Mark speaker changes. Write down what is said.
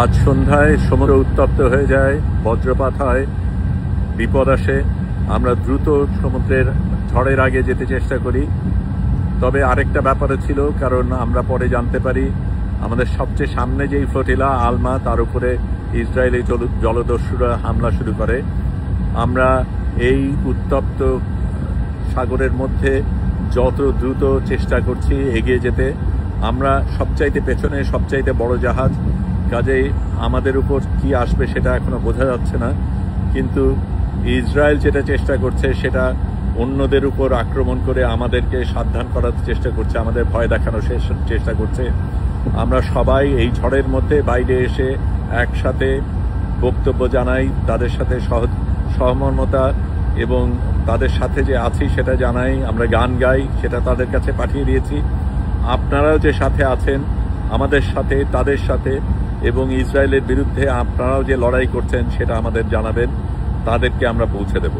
Speaker 1: আজ সন্ধ্যায় সমুদ্র উত্তপ্ত হয়ে যায়, বজ্রপাত হয়, বিপদ আসে। আমরা দ্রুত সমুদ্রের ঝড়ের আগে যেতে চেষ্টা করি। তবে আরেকটা ব্যাপারও ছিল, কারণ আমরা পরে জানতে পারি আমাদের সবচেয়ে সামনে যেই ফ্লোটিলা আলমা, তার উপরে ইসরায়েলি জলদস্যুরা হামলা শুরু করে। আমরা এই উত্তপ্ত সাগরের মধ্যে যত দ্রুত চেষ্টা করছি এগিয়ে যেতে। আমরা সবচাইতে পেছনে, সবচাইতে বড় জাহাজ, কাজেই আমাদের উপর কি আসবে সেটা এখনো বোঝা যাচ্ছে না। কিন্তু ইসরায়েল যেটা চেষ্টা করছে সেটা অন্যদের উপর আক্রমণ করে আমাদেরকে সাবধান করার চেষ্টা করছে, আমাদের ভয় দেখানোর চেষ্টা করছে। আমরা সবাই এই ঝড়ের মধ্যে বাইরে এসে একসাথে বক্তব্য জানাই, তাদের সাথে সহমর্মতা এবং তাদের সাথে যে আছি সেটা জানাই। আমরা গান গাই, সেটা তাদের কাছে পাঠিয়ে দিয়েছি। আপনারাও যে সাথে আছেন আমাদের সাথে, তাদের সাথে, এবং ইসরায়েলের বিরুদ্ধে আপনারাও যে লড়াই করছেন সেটা আমাদের জানাবেন, তাদেরকে আমরা পৌঁছে দেব।